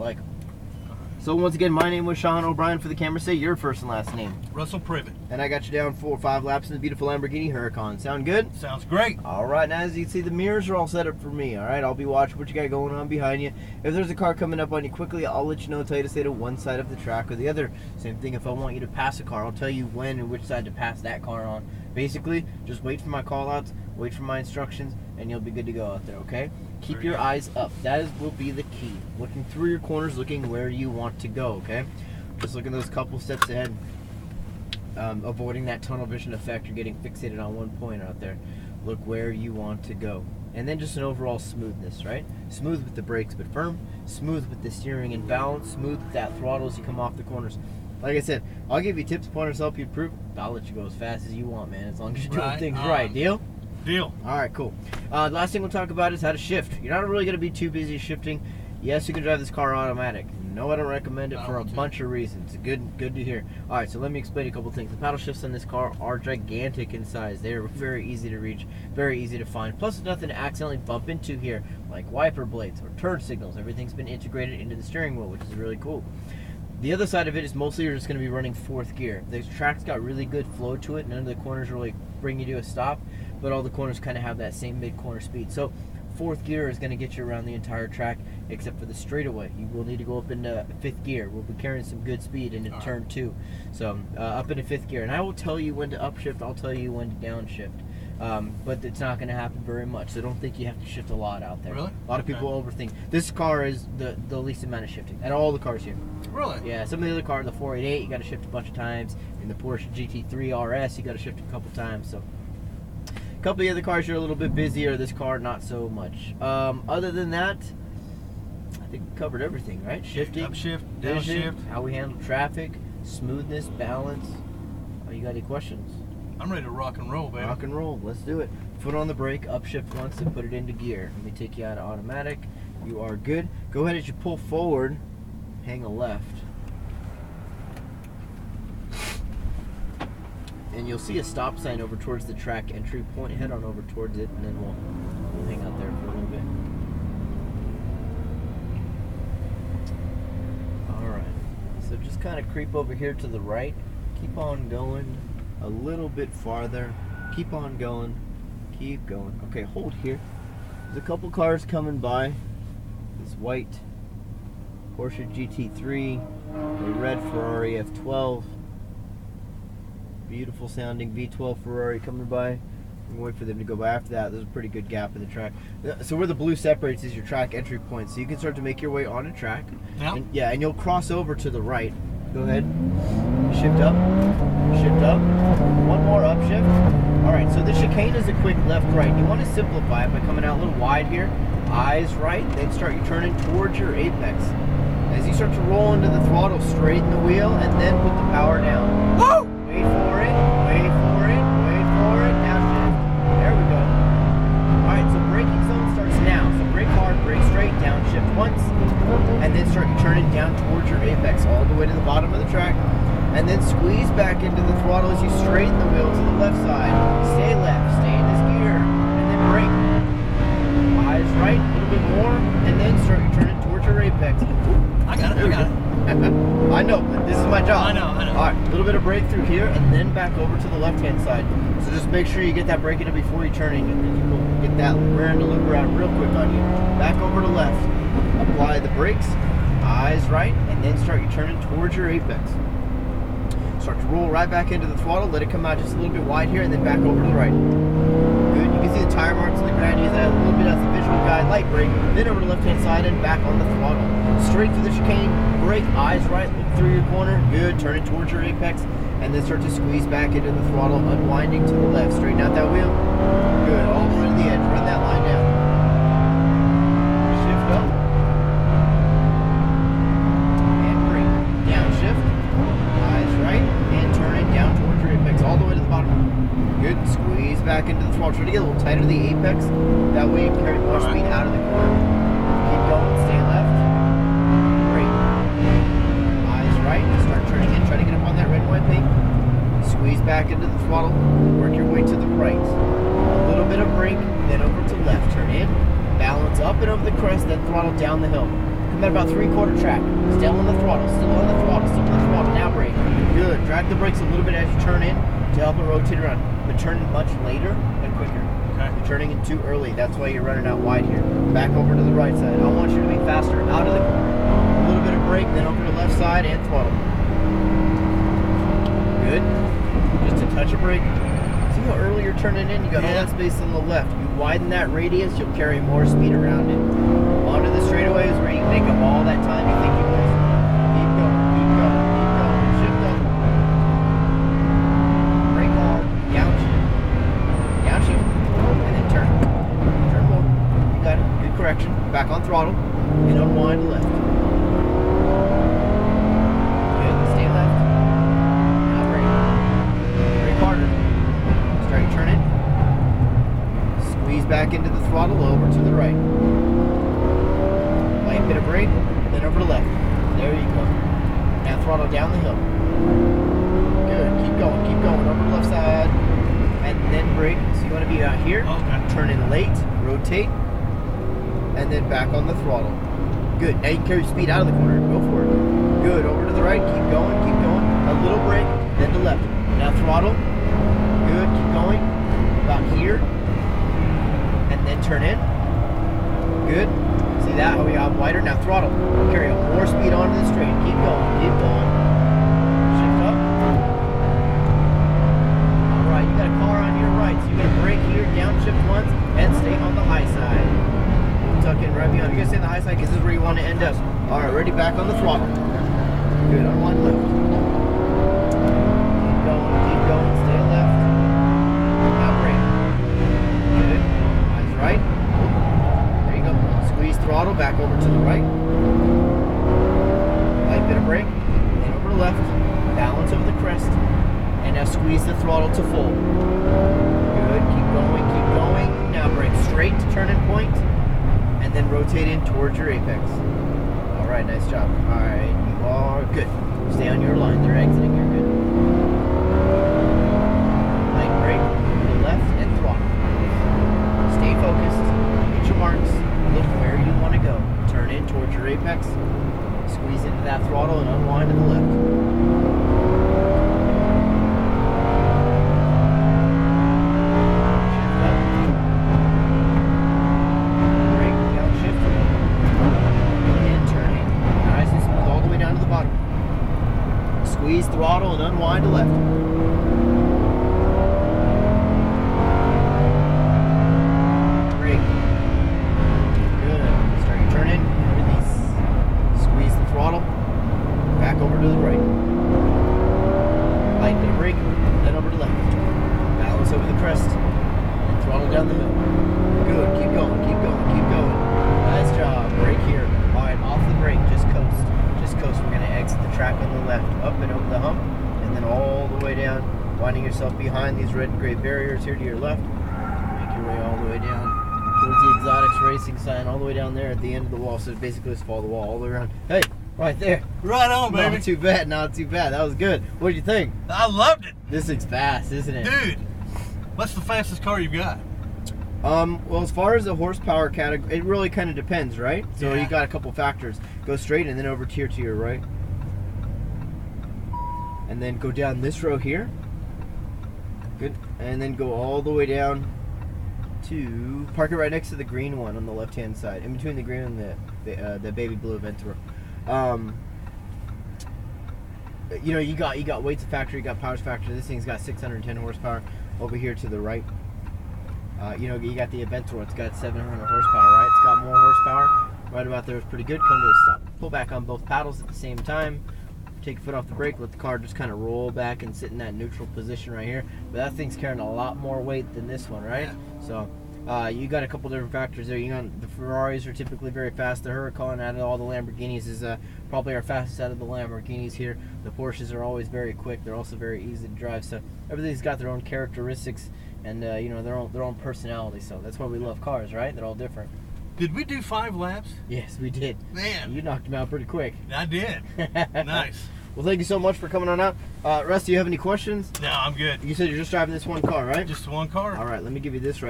like them. So once again, my name was Sean O'Brien. For the camera, say your first and last name. Russell Privet. And I got you down 4 or 5 laps in the beautiful Lamborghini Huracan. Sound good? Sounds great. All right, now as you can see, the mirrors are all set up for me. All right, I'll be watching what you got going on behind you. If there's a car coming up on you quickly, I'll let you know, tell you to stay to one side of the track or the other. Same thing if I want you to pass a car, I'll tell you when and which side to pass that car on. Basically, just wait for my call outs, wait for my instructions, and you'll be good to go out there, okay? Keep your eyes up. That will be the key. Looking through your corners, looking where you want to go, okay? Just looking those couple steps ahead. Avoiding that tunnel vision effect. You're getting fixated on one point out there. Look where you want to go. And then just an overall smoothness, right? Smooth with the brakes, but firm. Smooth with the steering and balance. Smooth with that throttle as you come off the corners. Like I said, I'll give you tips, pointers, help you improve. I'll let you go as fast as you want, man, as long as you're doing things right. Deal? Deal. All right, cool. The last thing we'll talk about is how to shift. You're not really going to be too busy shifting. Yes, you can drive this car automatic. No, I don't recommend it for a bunch of reasons. Good to hear. All right, so let me explain a couple things. The paddle shifts on this car are gigantic in size. They are very easy to reach, very easy to find. Plus, there's nothing to accidentally bump into here, like wiper blades or turn signals. Everything's been integrated into the steering wheel, which is really cool. The other side of it is mostly you're just going to be running 4th gear. The track's got really good flow to it. None of the corners really bring you to a stop, but all the corners kind of have that same mid-corner speed. So 4th gear is going to get you around the entire track, except for the straightaway. You will need to go up into 5th gear. We'll be carrying some good speed into turn 2. So up into 5th gear. And I will tell you when to upshift. I'll tell you when to downshift. But it's not going to happen very much. So don't think you have to shift a lot out there. Really? A lot of people overthink. This car is the least amount of shifting at all the cars here. Really? Yeah, some of the other cars, the 488, you got to shift a bunch of times. In the Porsche GT3 RS, you got to shift a couple times. So a couple of the other cars you're a little bit busier. This car, not so much. Other than that, I think we covered everything, right? Shifting, upshift, vision, downshift, how we handle traffic, smoothness, balance. Oh, you got any questions? I'm ready to rock and roll, baby. Rock and roll. Let's do it. Foot on the brake, upshift once, and put it into gear. Let me take you out of automatic. You are good. Go ahead as you pull forward, hang a left. And you'll see a stop sign over towards the track entry point. Head on over towards it, and then we'll hang out there for a little bit. Alright. So just kind of creep over here to the right. Keep on going a little bit farther. Keep on going. Keep going. Okay, hold here. There's a couple cars coming by. This white Porsche GT3, a red Ferrari F12, beautiful sounding V12 Ferrari coming by. I'm gonna wait for them to go by. After that, there's a pretty good gap in the track. So where the blue separates is your track entry point. So you can start to make your way on a track. Yeah. And you'll cross over to the right. Go ahead. Shift up. Shift up. One more upshift. Alright, so the chicane is a quick left-right. You want to simplify it by coming out a little wide here. Eyes right, then start you turning towards your apex. As you start to roll into the throttle, straighten the wheel, and then put the power down. Woo! Wait for it, wait for it, wait for it, now shift. There we go. Alright, so braking zone starts now. So brake hard, brake straight, downshift once, and then start you turning down towards your apex, all the way to the bottom of the track. And then squeeze back into the throttle as you straighten the wheel to the left side. Stay left, stay in this gear, and then brake. Eyes right, a little bit more, and then start you turning towards your apex. I got it, I got it. I know, but this is my job. I know. Alright, a little bit of brake through here, and then back over to the left-hand side. So just make sure you get that brake in before you turn, and you will get that rear end loop around real quick on you. Back over to left. Apply the brakes, eyes right, and then start you turning towards your apex. Start to roll right back into the throttle, let it come out just a little bit wide here, and then back over to the right. Good, you can see the tire marks on the ground, use that a little bit as a visual guide, light brake, then over to the left-hand side and back on the throttle. Straight through the chicane, brake, eyes right, look through your corner, good, turn it towards your apex, and then start to squeeze back into the throttle, unwinding to the left. Straighten out that wheel, good, all the way to the edge, run that line down. Shift up. And brake, downshift. Right, and turning down towards your apex, all the way to the bottom. Good, squeeze back into the throttle. Try to get a little tighter to the apex. That way you can carry more speed out of the corner. Keep going, stay left. Brake. Eyes right, start turning in, try to get up on that red and white paint. Squeeze back into the throttle, work your way to the right. A little bit of brake, then over to left. Turn in, balance up and over the crest, then throttle down the hill. Come I'm at about 3/4 track. Still on the throttle, still on the throttle, still on the throttle. Now brake. Good. Drag the brakes a little bit as you turn in to help it rotate around. But turn in much later and quicker. Okay. You're turning in too early. That's why you're running out wide here. Back over to the right side. I want you to be faster out of the corner. A little bit of brake, then over to the left side and throttle. Good. Just a touch of brake. See how early you're turning in? You got all that space on the left. You widen that radius, you'll carry more speed around it. Onto the straightaways where you make up all that time you think you missed. Keep going, keep going, keep going. Shift up. Brake hard. Downshift. Downshift. And then turn. Turn more. You got it. Good correction. Back on throttle. And unwind left. Good. Stay left. Now brake. Brake harder. Start turning. Squeeze back into the throttle, over to the right. Light bit of brake, then over to left. There you go. Now throttle down the hill. Good. Keep going, over to the left side. And then brake. So you want to be out here. Okay. Turn in late, rotate, and then back on the throttle. Good. Now you can carry speed out of the corner. Go for it. Good. Over to the right. Keep going, keep going. A little brake, then to left. Now throttle. Good. Keep going. About here. And then turn in. Good. See that? How we got wider. Now throttle. Carry more speed onto the straight. Keep going. Keep going. Shift up. Alright, you got a car on your right. So you're going to brake here, downshift once, and stay on the high side. We'll tuck in right behind. You're going to stay on the high side because this is where you want to end up. Alright, ready? Back on the throttle. Good. Unwind left. Keep going. Stay left. Now brake. Good. Eyes right. There you go. Squeeze throttle back over to the right. Light bit of brake. Then over to left. Balance over the crest. And now squeeze the throttle to full. Good. Keep going. Keep going. Now brake straight to turn in point. And then rotate in towards your apex. Alright, nice job. Alright, you are good. Stay on your line. They're exiting. You're good. Light brake. To the left and throttle. Stay focused. Hit your marks. Look where you want to go. Turn in towards your apex. Squeeze into that throttle and unwind to the left. Shift up. Brake, downshift. And turn in. Nice and smooth all the way down to the bottom. Squeeze throttle and unwind to left. Over to the right. Light bit of brake, then over to left. Balance over the crest, and throttle down the hill. Good, keep going, keep going, keep going. Nice job, brake here. Alright, off the brake, just coast. Just coast. We're going to exit the track on the left, up and over the hump, and then all the way down, winding yourself behind these red and gray barriers here to your left. Make your way all the way down towards the Exotics Racing sign, all the way down there at the end of the wall. So basically just follow the wall all the way around. Hey! Right there. Right on, baby. Not too bad, not too bad. That was good. What did you think? I loved it. This thing's fast, isn't it? Dude, what's the fastest car you've got? Well, as far as the horsepower category, it really kind of depends, right? So Yeah. you got a couple factors. Go straight and then over here to your right. And then go down this row here. Good. And then go all the way down to, park it right next to the green one on the left-hand side. In between the green and the baby blue Aventador. You know, you got weights factor, you got powers factor. This thing's got 610 horsepower. Over here to the right, you know, you got the Aventador. It's got 700 horsepower, right? It's got more horsepower. Right about there is pretty good. Come to a stop. Pull back on both paddles at the same time. Take your foot off the brake. Let the car just kind of roll back and sit in that neutral position right here. But that thing's carrying a lot more weight than this one, right? So. You got a couple different factors there. You got the Ferraris are typically very fast. The Huracan out of all the Lamborghinis is probably our fastest out of the Lamborghinis here. The Porsches are always very quick. They're also very easy to drive. So everything's got their own characteristics and you know, their own personality. So that's why we love cars, right? They're all different. Did we do 5 laps? Yes, we did. Man, You knocked them out pretty quick. I did. Nice. Well, thank you so much for coming on out. Russ, do you have any questions? No, I'm good. You said you're just driving this one car, right? Just one car. All right, let me give you this right